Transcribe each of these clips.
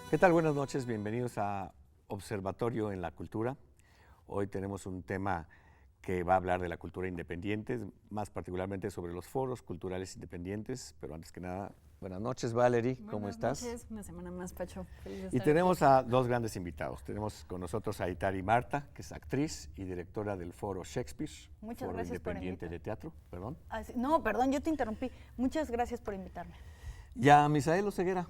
¿Qué tal? Buenas noches, bienvenidos a Observatorio en la Cultura. Hoy tenemos un tema que va a hablar de la cultura independiente, más particularmente sobre los foros culturales independientes, pero antes que nada, buenas noches, Valerie, ¿cómo estás? Buenas noches, una semana más, Pacho. Feliz de Y estar tenemos aquí. a dos grandes invitados. Tenemos con nosotros a Itari Marta, que es actriz y directora del Foro Shakespeare, Muchas Foro gracias por Independiente invitarme. de Teatro, perdón. No, perdón, yo te interrumpí. Muchas gracias por invitarme. Y a Misael Oseguera,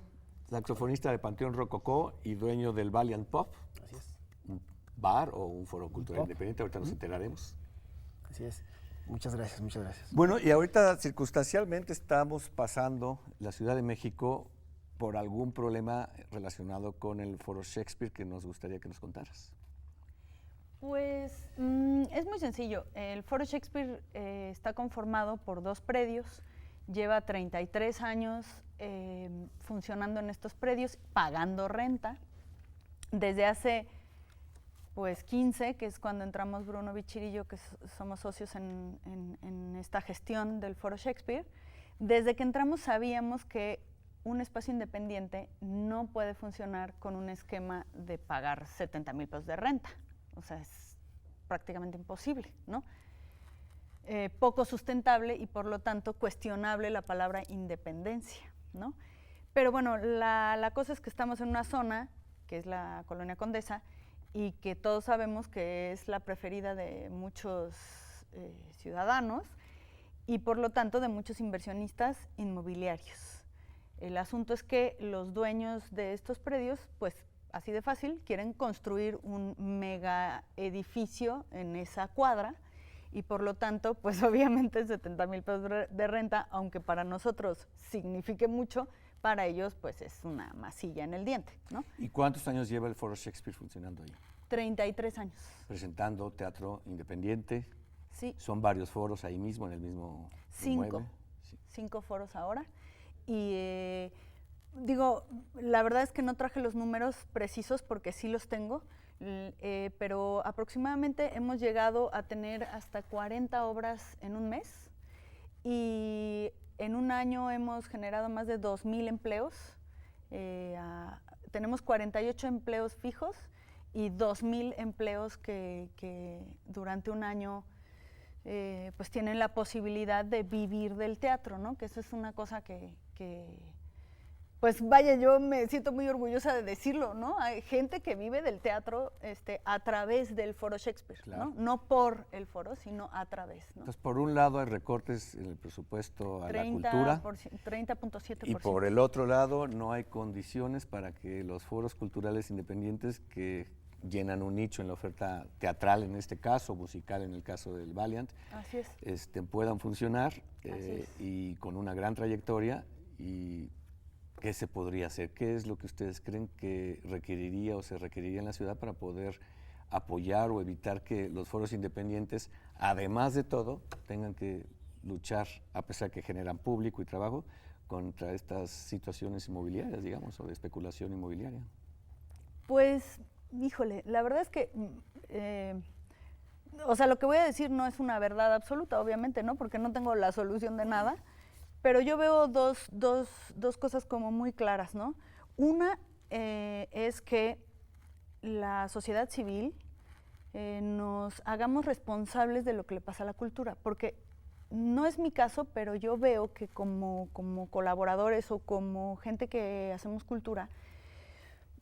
saxofonista de Panteón Rococó y dueño del Valiant Pop. Así es. Un bar o un foro cultural pop. independiente, ahorita nos enteraremos. Así es. Muchas gracias, muchas gracias. Bueno, y ahorita circunstancialmente estamos pasando la Ciudad de México por algún problema relacionado con el Foro Shakespeare que nos gustaría que nos contaras. Pues es muy sencillo. El Foro Shakespeare está conformado por dos predios. Lleva 33 años funcionando en estos predios, pagando renta. Desde hace pues 15, que es cuando entramos Bruno Bichir y yo, que somos socios en esta gestión del Foro Shakespeare. Desde que entramos sabíamos que un espacio independiente no puede funcionar con un esquema de pagar 70,000 pesos de renta. O sea, es prácticamente imposible, ¿no? Poco sustentable y por lo tanto cuestionable la palabra independencia, ¿no? Pero bueno, la cosa es que estamos en una zona, que es la Colonia Condesa, y que todos sabemos que es la preferida de muchos ciudadanos y por lo tanto de muchos inversionistas inmobiliarios. El asunto es que los dueños de estos predios, pues así de fácil, quieren construir un mega edificio en esa cuadra y por lo tanto, pues obviamente 70,000 pesos de renta, aunque para nosotros signifique mucho, para ellos pues es una masilla en el diente, ¿no? ¿Y cuántos años lleva el Foro Shakespeare funcionando ahí? 33 años. Presentando teatro independiente. Sí. Son varios foros ahí mismo, en el mismo 5. inmueble. Sí. 5 foros ahora. Y digo, la verdad es que no traje los números precisos porque sí los tengo, pero aproximadamente hemos llegado a tener hasta 40 obras en un mes y en un año hemos generado más de 2,000 empleos. Tenemos 48 empleos fijos y 2,000 empleos que durante un año pues tienen la posibilidad de vivir del teatro, ¿no? Que eso es una cosa que pues vaya, yo me siento muy orgullosa de decirlo, ¿no? Hay gente que vive del teatro a través del Foro Shakespeare, Claro. ¿no? No por el foro, sino a través, ¿no? Entonces, por un lado hay recortes en el presupuesto a la cultura 30.7%. y por el otro lado no hay condiciones para que los foros culturales independientes que llenan un nicho en la oferta teatral, en este caso, musical en el caso del Valiant, Así es. Puedan funcionar es. y con una gran trayectoria. ¿Y qué se podría hacer? ¿Qué es lo que ustedes creen que requeriría o se requeriría en la ciudad para poder apoyar o evitar que los foros independientes, además de todo, tengan que luchar, a pesar que generan público y trabajo, contra estas situaciones inmobiliarias, digamos, o de especulación inmobiliaria? Pues, híjole, la verdad es que, o sea, lo que voy a decir no es una verdad absoluta, obviamente, ¿no? Porque no tengo la solución de nada, pero yo veo dos cosas como muy claras, ¿no? Una es que la sociedad civil nos hagamos responsables de lo que le pasa a la cultura, porque no es mi caso, pero yo veo que como colaboradores o como gente que hacemos cultura,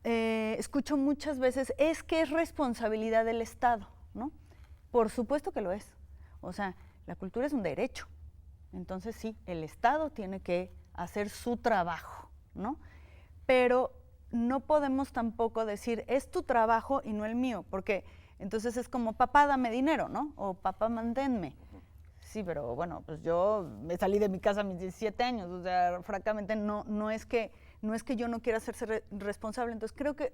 escucho muchas veces, es que es responsabilidad del Estado, ¿no? Por supuesto que lo es. O sea, la cultura es un derecho. Entonces sí, el Estado tiene que hacer su trabajo, ¿no? Pero no podemos tampoco decir, es tu trabajo y no el mío, porque entonces es como, papá, dame dinero, ¿no? O papá, manténme. Sí, pero bueno, pues yo me salí de mi casa a mis 17 años, o sea, francamente no es que yo no quiera hacerse responsable. Entonces creo que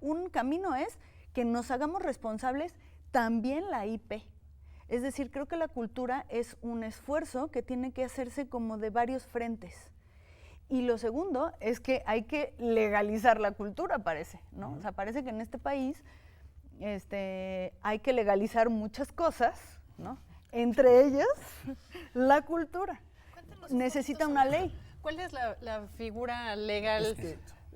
un camino es que nos hagamos responsables también la IP. Es decir, creo que la cultura es un esfuerzo que tiene que hacerse como de varios frentes. Y lo segundo es que hay que legalizar la cultura, parece, ¿no? O sea, parece que en este país hay que legalizar muchas cosas, ¿no? Entre ellas, la cultura. Necesita una ley. ¿Cuál es la figura legal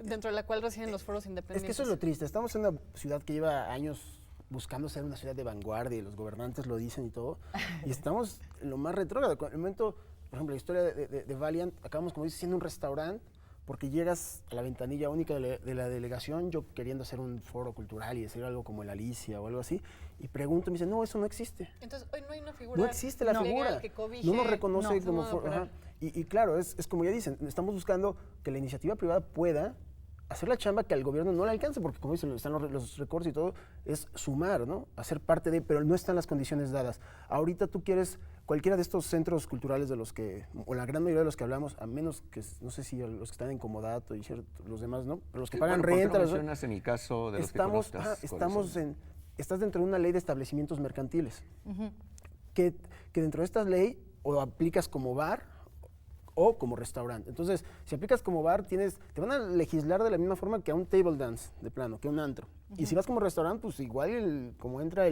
dentro de la cual residen los foros Es independientes. que eso es lo triste. Estamos en una ciudad que lleva años buscando ser una ciudad de vanguardia, y los gobernantes lo dicen y todo, y estamos en lo más retrógrado. En el momento, por ejemplo, la historia de Valiant, acabamos, como dices, siendo un restaurante, porque llegas a la ventanilla única de la delegación, yo queriendo hacer un foro cultural y decir algo como el Alicia o algo así, y pregunto, me dicen, no, eso no existe. Entonces, hoy no hay una figura No existe la legal figura. que cobije, No nos reconoce no, como no, foro. pero- Ajá. Y claro, es como ya dicen, estamos buscando que la iniciativa privada pueda hacer la chamba que al gobierno no le alcanza, porque como dicen, están los recortes y todo, es sumar, ¿no? Hacer parte de, pero no están las condiciones dadas. Ahorita tú quieres cualquiera de estos centros culturales de los que, o la gran mayoría de los que hablamos, a menos que, no sé si los que están en comodato y los demás, ¿no? Pero los que pagan Bueno, ¿por qué renta. no mencionas en el caso de los que conozcas? Estás dentro de una ley de establecimientos mercantiles, que dentro de esta ley o aplicas como bar o como restaurante. Entonces, si aplicas como bar, te van a legislar de la misma forma que a un table dance, de plano, que a un antro. Y si vas como restaurante, pues igual como entra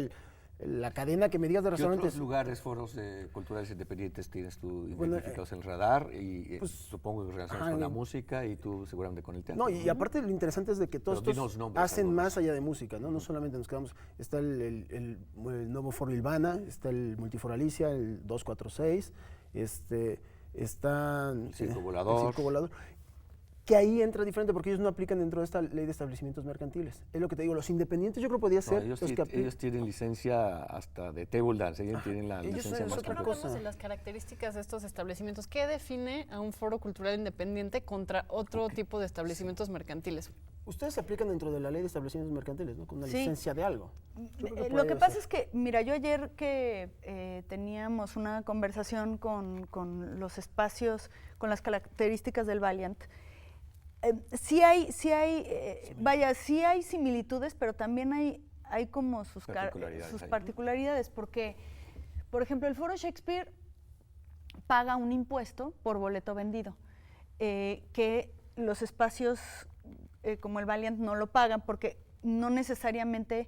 la cadena que me digas de ¿Qué restaurantes. otros lugares, foros culturales independientes tienes tú Bueno, identificados en el radar? Y pues, supongo que relacionados ajá, con la música y tú seguramente con el teatro. No, y aparte lo interesante es de que todos Pero estos dinos nombres, hacen algunos. más allá de música, ¿no? No solamente nos quedamos, está el nuevo Foro Ilvana, está el Multiforo Alicia, el 246, están El Circo Volador. el Circo Volador, que ahí entra diferente porque ellos no aplican dentro de esta ley de establecimientos mercantiles. Es lo que te digo, los independientes yo creo que podía No, ser ellos, los sí- que aplican. ellos tienen licencia hasta de table dance, ellos tienen la ellos licencia son más otra Otra completa. cosa. de las características de estos establecimientos. ¿Qué define a un foro cultural independiente contra otro tipo de establecimientos mercantiles? Ustedes se aplican dentro de la ley de establecimientos mercantiles, ¿no? Con una Sí. licencia de algo. Yo creo Lo podría que pasa ser. es que, mira, yo ayer que teníamos una conversación con los espacios, con las características del Valiant, sí hay similitudes, pero también hay como sus Particularidades ahí. particularidades, porque, por ejemplo, el Foro Shakespeare paga un impuesto por boleto vendido, que los espacios como el Valiant no lo pagan porque no necesariamente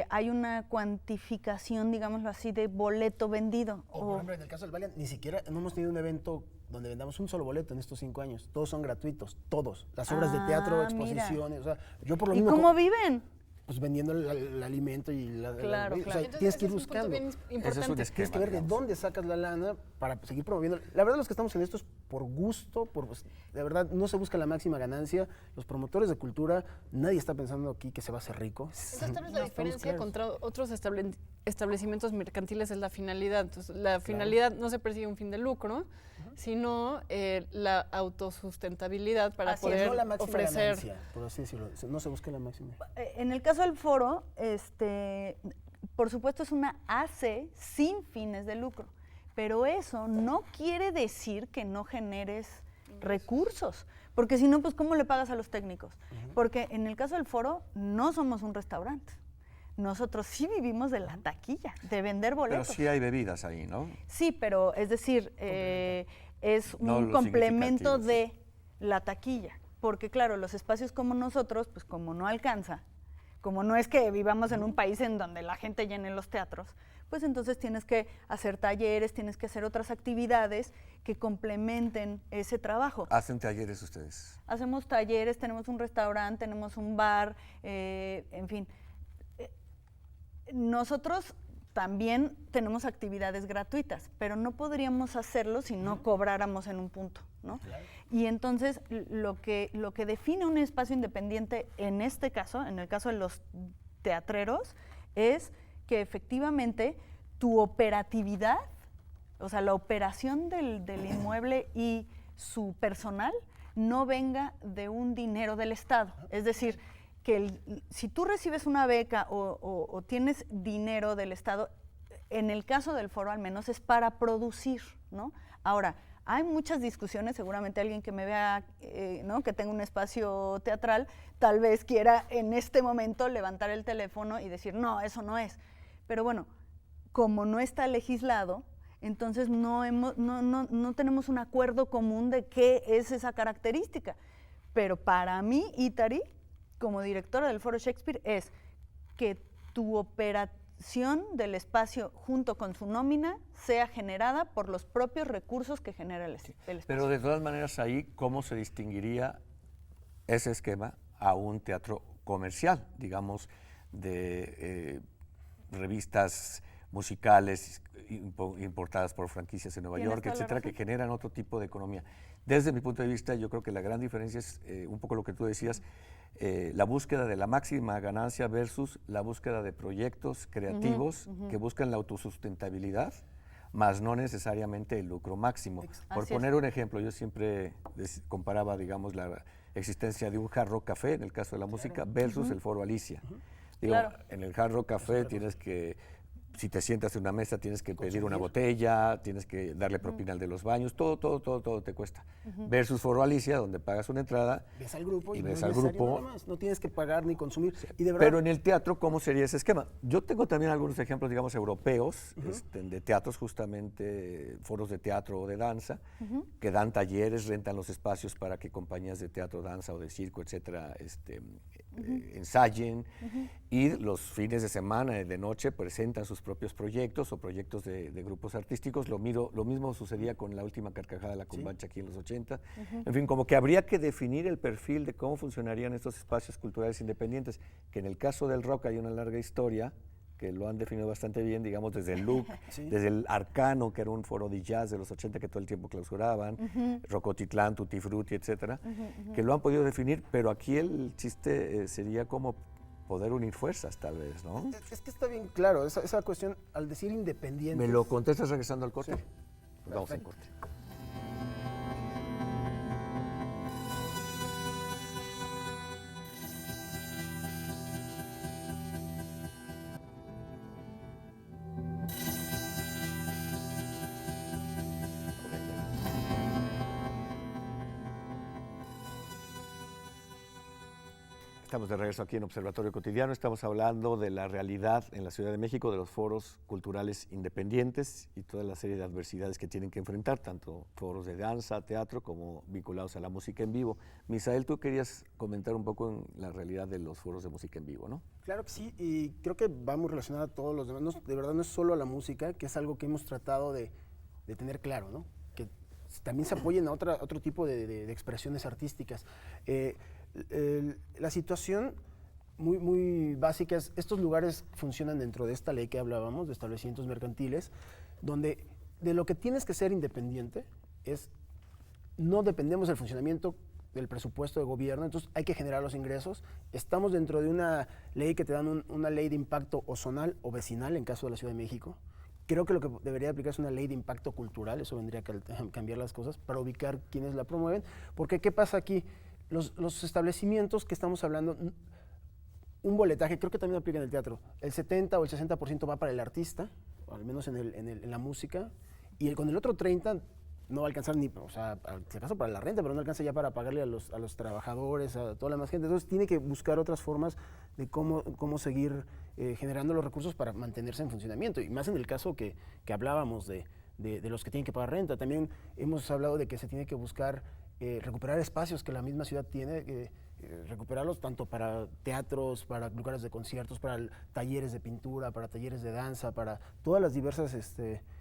hay una cuantificación, digámoslo así, de boleto vendido. O, por ejemplo, en el caso del Valiant, ni siquiera no hemos tenido un evento donde vendamos un solo boleto en estos 5 años. Todos son gratuitos, todos. Las obras de teatro, mira. exposiciones. O sea, yo por lo ¿Y mismo. cómo viven? Pues vendiendo el alimento y la. Claro, o sea, claro. tienes que ir ese es un punto buscando. bien Ese es un importante. esquema, Tienes que ver de digamos. dónde sacas la lana para seguir promoviendo. La verdad, los que estamos en esto es por gusto, de verdad, no se busca la máxima ganancia. Los promotores de cultura, nadie está pensando aquí que se va a hacer rico. Entonces, tal vez la Estamos diferencia claros. contra otros establecimientos mercantiles es la finalidad. Entonces, la finalidad no se persigue un fin de lucro, sino la autosustentabilidad para Así es, poder No la máxima ofrecer. ganancia, por así decirlo. No se busca la máxima. En el caso del foro, por supuesto es una AC sin fines de lucro, pero eso no quiere decir que no generes recursos, porque si no, pues ¿cómo le pagas a los técnicos? Porque en el caso del foro no somos un restaurante. Nosotros sí vivimos de la taquilla, de vender Pero boletos. sí hay bebidas ahí, ¿no? Sí, pero es decir, es No un lo complemento significativo, de la taquilla. Porque claro, los espacios como nosotros, pues como no alcanza, como no es que vivamos en un país en donde la gente llene los teatros, pues entonces tienes que hacer talleres, tienes que hacer otras actividades que complementen ese trabajo. Hacen talleres ustedes. Hacemos talleres, tenemos un restaurante, tenemos un bar, en fin. Nosotros también tenemos actividades gratuitas, pero no podríamos hacerlo si no cobráramos en un punto, ¿no? Y entonces lo que define un espacio independiente en este caso, en el caso de los teatreros, es que efectivamente tu operatividad, o sea, la operación del inmueble y su personal no venga de un dinero del Estado. Es decir, que si tú recibes una beca o tienes dinero del Estado, en el caso del foro al menos es para producir, ¿no? Ahora, hay muchas discusiones, seguramente alguien que me vea, ¿no? que tenga un espacio teatral, tal vez quiera en este momento levantar el teléfono y decir, no, eso no es. Pero bueno, como no está legislado, entonces no tenemos un acuerdo común de qué es esa característica. Pero para mí, Itari, como directora del Foro Shakespeare, es que tu operación del espacio junto con su nómina sea generada por los propios recursos que genera el espacio. Pero de todas maneras ahí, ¿cómo se distinguiría ese esquema a un teatro comercial, digamos, de revistas musicales importadas por franquicias en Nueva York, etcétera, que generan otro tipo de economía. Desde mi punto de vista, yo creo que la gran diferencia es un poco lo que tú decías, la búsqueda de la máxima ganancia versus la búsqueda de proyectos creativos que buscan la autosustentabilidad, más no necesariamente el lucro máximo. Por poner un ejemplo, yo siempre comparaba, digamos, la existencia de un Hard Rock Café, en el caso de la música, versus el Foro Alicia. Digo, en el Hard Rock Café tienes que, si te sientas en una mesa, tienes que pedir una botella, tienes que darle propina al de los baños, todo te cuesta. Versus Foro Alicia, donde pagas una entrada ves al grupo y ves no al grupo. nada más. No tienes que pagar ni consumir. Sí. Y de verdad, Pero en el teatro, ¿cómo sería ese esquema? Yo tengo también algunos ejemplos, digamos, europeos, de teatros, justamente foros de teatro o de danza, que dan talleres, rentan los espacios para que compañías de teatro, danza o de circo, etcétera, ensayen, y los fines de semana, de noche, presentan sus propios proyectos o proyectos de grupos artísticos. Lo mismo sucedía con La Última Carcajada de la Cumbancha aquí en los 80. En fin, como que habría que definir el perfil de cómo funcionarían estos espacios culturales independientes, que en el caso del rock hay una larga historia, que lo han definido bastante bien, digamos, desde el Look, desde el Arcano, que era un foro de jazz de los 80 que todo el tiempo clausuraban, Rocotitlán, Tutti Frutti, etcétera, que lo han podido definir, pero aquí el chiste sería como poder unir fuerzas, tal vez, ¿no? es que está bien claro, esa cuestión, al decir independiente. ¿Me lo contestas regresando al corte? Sí. Pues vamos al Perfecto. corte. Estamos de regreso aquí en Observatorio Cotidiano. Estamos hablando de la realidad en la Ciudad de México, de los foros culturales independientes y toda la serie de adversidades que tienen que enfrentar, tanto foros de danza, teatro, como vinculados a la música en vivo. Misael, tú querías comentar un poco en la realidad de los foros de música en vivo, ¿no? Claro que sí, y creo que va muy relacionado a todos los demás. De verdad no es solo a la música, que es algo que hemos tratado de tener claro, ¿no? Que también se apoyen a otro tipo de expresiones artísticas. La situación muy básica es, estos lugares funcionan dentro de esta ley que hablábamos, de establecimientos mercantiles, donde de lo que tienes que ser independiente es, no dependemos del funcionamiento del presupuesto de gobierno, entonces hay que generar los ingresos. Estamos dentro de una ley que te dan una ley de impacto o zonal o vecinal en caso de la Ciudad de México. Creo que lo que debería aplicar es una ley de impacto cultural, eso vendría a cambiar las cosas para ubicar quienes la promueven, porque ¿qué pasa aquí? Los establecimientos que estamos hablando, un boletaje, creo que también aplica en el teatro, el 70 o el 60% va para el artista, o al menos en la música, y con el otro 30 no va a alcanzar ni, o sea, si acaso para la renta, pero no alcanza ya para pagarle a los trabajadores, a toda la más gente. Entonces tiene que buscar otras formas de cómo seguir generando los recursos para mantenerse en funcionamiento, y más en el caso que hablábamos de los que tienen que pagar renta. También hemos hablado de que se tiene que buscar recuperar espacios que la misma ciudad tiene, recuperarlos tanto para teatros, para lugares de conciertos, para talleres de pintura, para talleres de danza, para todas las diversas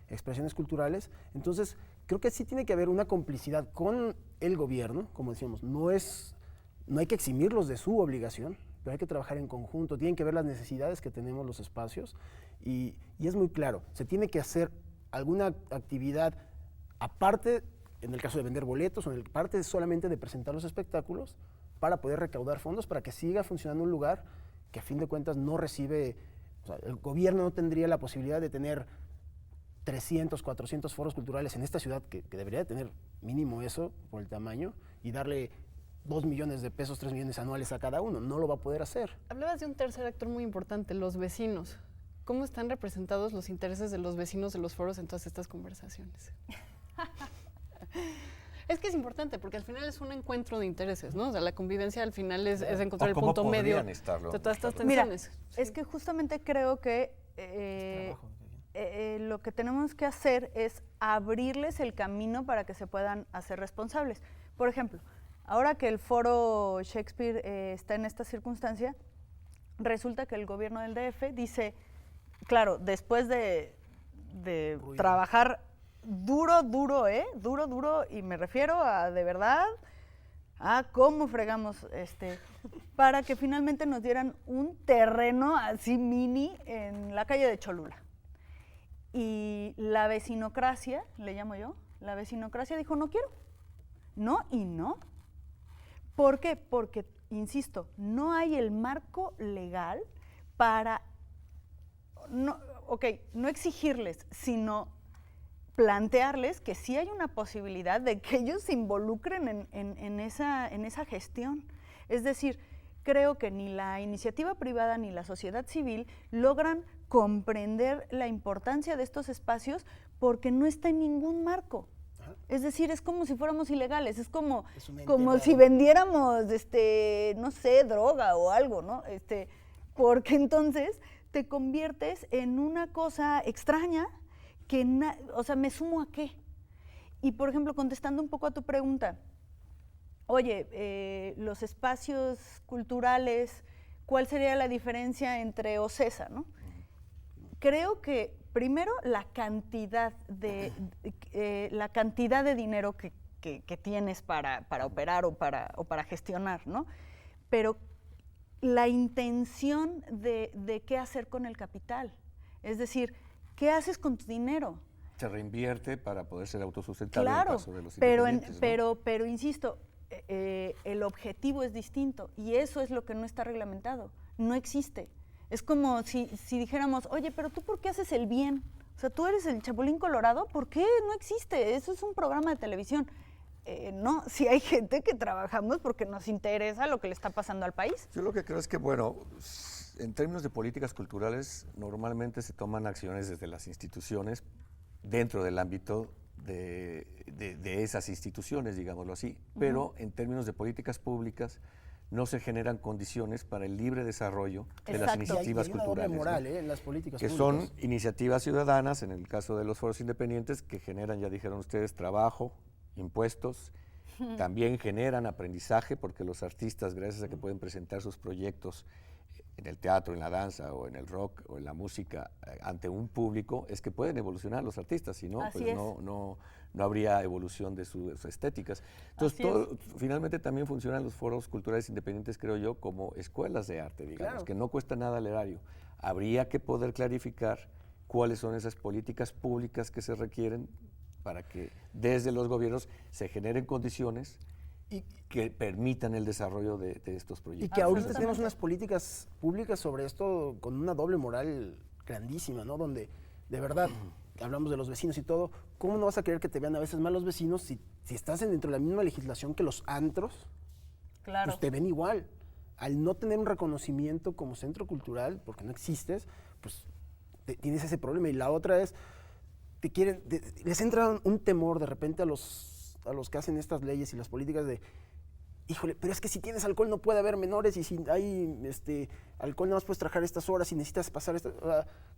expresiones culturales. Entonces, creo que sí tiene que haber una complicidad con el gobierno, como decíamos, no hay que eximirlos de su obligación, pero hay que trabajar en conjunto, tienen que ver las necesidades que tenemos los espacios, y es muy claro, se tiene que hacer alguna actividad aparte, en el caso de vender boletos, o en el parte solamente de presentar los espectáculos, para poder recaudar fondos para que siga funcionando un lugar que a fin de cuentas no recibe, o sea, el gobierno no tendría la posibilidad de tener 300, 400 foros culturales en esta ciudad, que debería de tener mínimo eso por el tamaño, y darle 2 millones de pesos, 3 millones anuales a cada uno. No lo va a poder hacer. Hablabas de un tercer actor muy importante, los vecinos. ¿Cómo están representados los intereses de los vecinos de los foros en todas estas conversaciones? Es que es importante, porque al final es un encuentro de intereses, ¿no? O sea, la convivencia al final es encontrar el punto medio de todas estas tensiones. Mira, es que justamente creo que lo que tenemos que hacer es abrirles el camino para que se puedan hacer responsables. Por ejemplo, ahora que el foro Shakespeare está en esta circunstancia, resulta que el gobierno del DF dice, claro, después de trabajar duro, y me refiero a, de verdad, ¿cómo fregamos? Para que finalmente nos dieran un terreno así mini en la calle de Cholula. Y la vecinocracia, le llamo yo, la vecinocracia dijo, no quiero. No y no. ¿Por qué? Porque, insisto, no hay el marco legal para, no exigirles, sino plantearles que sí hay una posibilidad de que ellos se involucren en esa gestión. Es decir, creo que ni la iniciativa privada ni la sociedad civil logran comprender la importancia de estos espacios porque no está en ningún marco. Es decir, es como si fuéramos ilegales, es como si vendiéramos, no sé, droga o algo, ¿no? Porque entonces te conviertes en una cosa extraña que, ¿me sumo a qué? Y, por ejemplo, contestando un poco a tu pregunta, oye, los espacios culturales, ¿cuál sería la diferencia entre OCESA, no? Creo que primero la cantidad de dinero que tienes para operar o para gestionar, ¿no? Pero la intención de qué hacer con el capital, es decir, ¿qué haces con tu dinero? Se reinvierte para poder ser autosustentable, claro, en el caso de los pero independientes, ¿no? pero insisto, el objetivo es distinto y eso es lo que no está reglamentado, no existe. Es como si dijéramos, oye, pero ¿tú por qué haces el bien? O sea, ¿tú eres el Chapulín Colorado? ¿Por qué? No existe, eso es un programa de televisión. No, si hay gente que trabajamos porque nos interesa lo que le está pasando al país. Yo lo que creo es que, bueno, en términos de políticas culturales, normalmente se toman acciones desde las instituciones dentro del ámbito de esas instituciones, digámoslo así, pero en términos de políticas públicas no se generan condiciones para el libre desarrollo de las iniciativas y hay una culturales, doble moral, ¿no? en las políticas que públicas. son iniciativas ciudadanas, en el caso de los foros independientes, que generan, ya dijeron ustedes, trabajo, impuestos, también generan aprendizaje, porque los artistas, gracias a que pueden presentar sus proyectos en el teatro, en la danza o en el rock o en la música ante un público, es que pueden evolucionar los artistas, si no, pues no habría evolución de sus estéticas. Entonces, finalmente también funcionan los foros culturales independientes, creo yo, como escuelas de arte, digamos, Claro. que no cuesta nada al erario. Habría que poder clarificar cuáles son esas políticas públicas que se requieren para que desde los gobiernos se generen condiciones y que permitan el desarrollo de estos proyectos. Y que ahorita tenemos unas políticas públicas sobre esto con una doble moral grandísima, ¿no? Donde, de verdad, hablamos de los vecinos y todo, ¿cómo no vas a querer que te vean a veces mal los vecinos si estás dentro de la misma legislación que los antros? Claro. Pues te ven igual. Al no tener un reconocimiento como centro cultural, porque no existes, pues tienes ese problema. Y la otra es, les entra un temor de repente a los que hacen estas leyes y las políticas de, híjole, pero es que si tienes alcohol no puede haber menores y si hay alcohol nada más puedes trabajar estas horas y necesitas pasar estas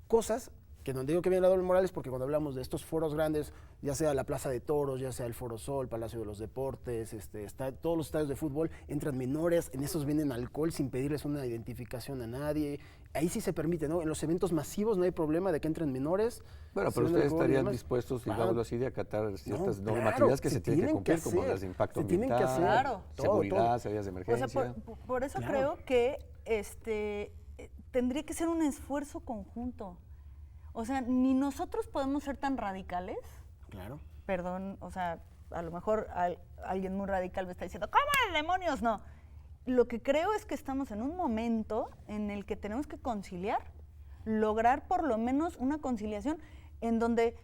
cosas, que no digo que viene la doble moral es porque cuando hablamos de estos foros grandes, ya sea la Plaza de Toros, ya sea el Foro Sol, Palacio de los Deportes, todos los estadios de fútbol, entran menores, en esos venden alcohol sin pedirles una identificación a nadie. Ahí sí se permite, ¿no? En los eventos masivos no hay problema de que entren menores. Bueno, pero ustedes estarían dispuestos, digámoslo así, de acatar ciertas normatividades que se tienen que cumplir, como las de impacto ambiental, Claro. seguridad, salidas de emergencia. O sea, por eso creo que tendría que ser un esfuerzo conjunto. O sea, ni nosotros podemos ser tan radicales. Claro. Perdón, o sea, a lo mejor alguien muy radical me está diciendo, ¿cómo de demonios? No. Lo que creo es que estamos en un momento en el que tenemos que conciliar, lograr por lo menos una conciliación en donde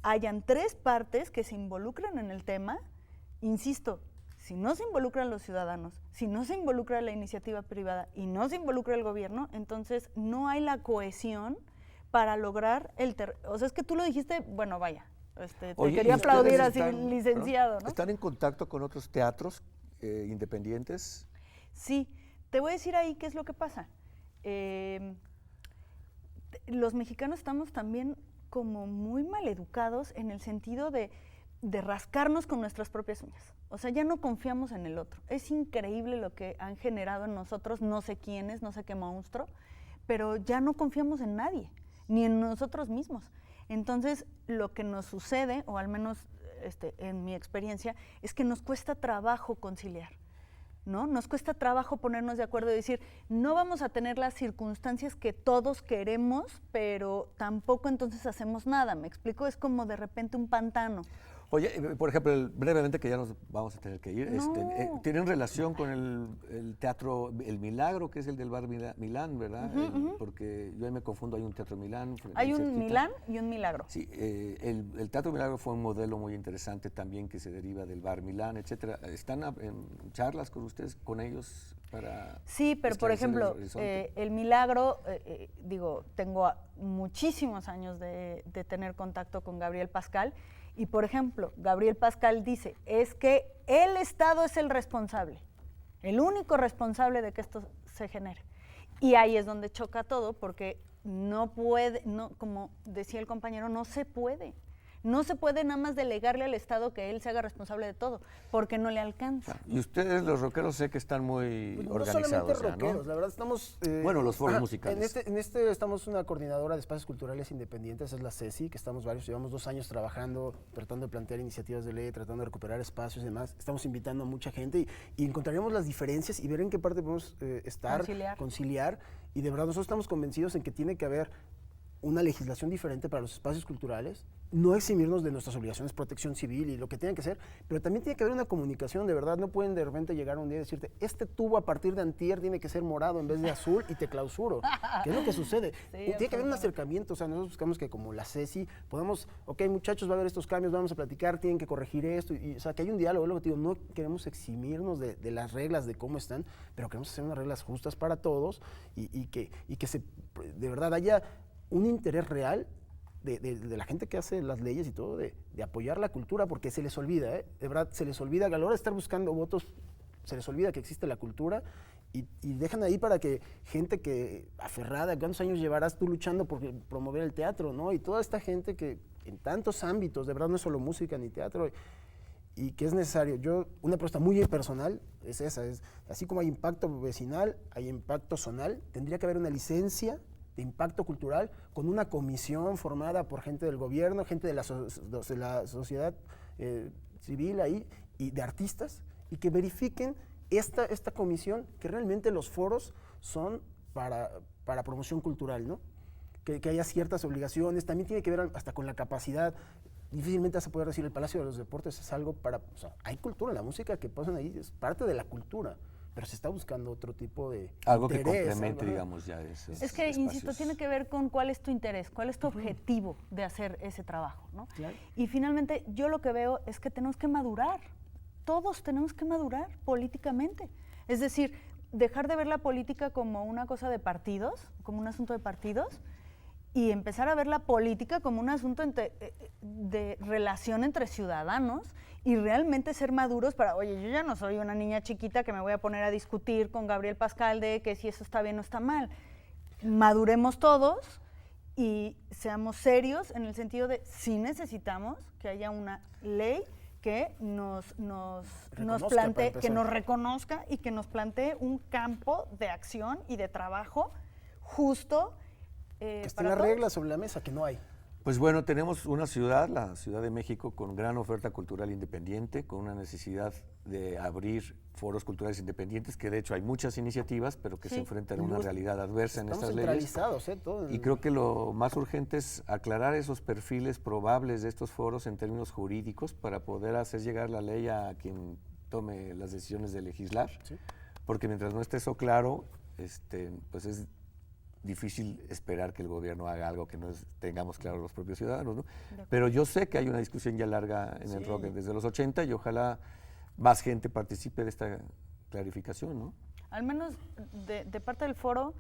hayan tres partes que se involucren en el tema. Insisto, si no se involucran los ciudadanos, si no se involucra la iniciativa privada y no se involucra el gobierno, entonces no hay la cohesión para lograr o sea, es que tú lo dijiste, bueno, vaya, te quería aplaudir así, licenciado, ¿no? ¿Están en contacto con otros teatros independientes? Sí, te voy a decir ahí qué es lo que pasa. Los mexicanos estamos también como muy mal educados en el sentido de rascarnos con nuestras propias uñas. O sea, ya no confiamos en el otro. Es increíble lo que han generado en nosotros, no sé quiénes, no sé qué monstruo, pero ya no confiamos en nadie, ni en nosotros mismos. Entonces, lo que nos sucede, o al menos en mi experiencia, es que nos cuesta trabajo conciliar. ¿no? Nos cuesta trabajo ponernos de acuerdo y decir, no vamos a tener las circunstancias que todos queremos, pero tampoco entonces hacemos nada, ¿me explico? Es como de repente un pantano. Oye, por ejemplo, brevemente, que ya nos vamos a tener que ir, No. ¿tienen relación con el teatro El Milagro, que es el del bar Milán, verdad? Porque yo ahí me confundo, hay un teatro Milán. Hay un cerquita. Milán y un Milagro. Sí, el Teatro Milagro fue un modelo muy interesante también que se deriva del bar Milán, etcétera. ¿Están en charlas con ustedes, con ellos para Sí, pero por esclarecer el ejemplo, horizonte? el Milagro, digo, tengo muchísimos años de tener contacto con Gabriel Pascal y, por ejemplo, Gabriel Pascal dice, es que el Estado es el responsable, el único responsable de que esto se genere. Y ahí es donde choca todo porque no puede, no, como decía el compañero, no se puede. No se puede nada más delegarle al Estado que él se haga responsable de todo, porque no le alcanza. Y ustedes, los rockeros, sé que están muy Pues no organizados solamente ya, rockeros, ¿no? la verdad estamos... Bueno, los foros musicales. En este estamos una coordinadora de espacios culturales independientes, es la CECI, que estamos varios, llevamos 2 años trabajando, tratando de plantear iniciativas de ley, tratando de recuperar espacios y demás. Estamos invitando a mucha gente y encontraremos las diferencias y ver en qué parte podemos estar, conciliar. Y de verdad nosotros estamos convencidos en que tiene que haber una legislación diferente para los espacios culturales, no eximirnos de nuestras obligaciones, protección civil y lo que tenga que ser, pero también tiene que haber una comunicación, de verdad, no pueden de repente llegar un día y decirte, este tubo a partir de antier tiene que ser morado en vez de azul y te clausuro. ¿Qué es lo que sucede? Tiene que haber un acercamiento, o sea, nosotros buscamos que como la CECI podamos, ok, muchachos, va a haber estos cambios, vamos a platicar, tienen que corregir esto, o sea, que hay un diálogo, lo que digo, no queremos eximirnos de las reglas, de cómo están, pero queremos hacer unas reglas justas para todos y que se, de verdad haya un interés real de la gente que hace las leyes y todo, de apoyar la cultura, porque se les olvida, de verdad, se les olvida, a la hora de estar buscando votos, se les olvida que existe la cultura y dejan ahí para que gente que aferrada, ¿cuántos años llevarás tú luchando por promover el teatro, no? Y toda esta gente que en tantos ámbitos, de verdad no es solo música ni teatro, y que es necesario. Una propuesta muy personal es esa, es así como hay impacto vecinal, hay impacto zonal, tendría que haber una licencia de impacto cultural con una comisión formada por gente del gobierno, gente de la sociedad civil ahí y de artistas y que verifiquen esta comisión que realmente los foros son para promoción cultural, ¿no? Que haya ciertas obligaciones, también tiene que ver hasta con la capacidad. Difícilmente vas a poder decir el Palacio de los Deportes es algo para, o sea, hay cultura, la música que pasan ahí es parte de la cultura, pero se está buscando otro tipo de algo interés, que complemente, digamos, ya esos Es que, espacios. insisto, tiene que ver con cuál es tu interés, cuál es tu objetivo de hacer ese trabajo, ¿no? Claro. Y finalmente, yo lo que veo es que tenemos que madurar, todos tenemos que madurar políticamente. Es decir, dejar de ver la política como una cosa de partidos, como un asunto de partidos, y empezar a ver la política como un asunto de relación entre ciudadanos y realmente ser maduros para, oye, yo ya no soy una niña chiquita que me voy a poner a discutir con Gabriel Pascal de que si eso está bien o está mal. Maduremos todos y seamos serios en el sentido de sí necesitamos que haya una ley que nos plantee, que nos reconozca y que nos plantee un campo de acción y de trabajo justo. Que estén las reglas sobre la mesa, que no hay. Pues bueno, tenemos una ciudad, la Ciudad de México, con gran oferta cultural independiente, con una necesidad de abrir foros culturales independientes, que de hecho hay muchas iniciativas, pero que se enfrentan a una realidad adversa en estas leyes. Estamos centralizados, todo. Y creo que lo más urgente es aclarar esos perfiles probables de estos foros en términos jurídicos para poder hacer llegar la ley a quien tome las decisiones de legislar, Sí. porque mientras no esté eso claro, pues es difícil esperar que el gobierno haga algo que no tengamos claro los propios ciudadanos, ¿no? Pero yo sé que hay una discusión ya larga en el rock desde los 80 y ojalá más gente participe de esta clarificación, ¿no? Al menos de parte del foro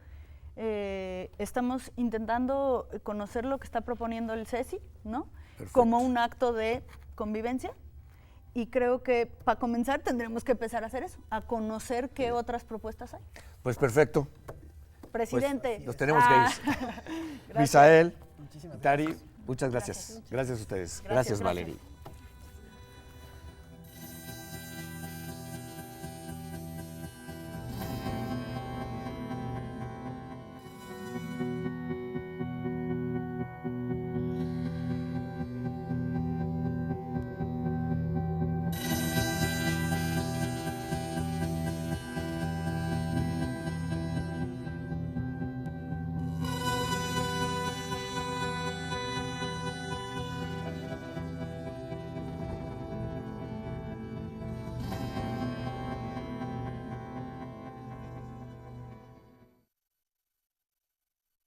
estamos intentando conocer lo que está proponiendo el CECI, ¿no? Perfecto. Como un acto de convivencia. Y creo que para comenzar tendremos que empezar a hacer eso, a conocer qué otras propuestas hay. Pues perfecto. Presidente. Pues los tenemos gays. Gracias. Misael, Muchísimas Tari, muchas gracias. Gracias a ustedes. Gracias, Gracias. Valerie.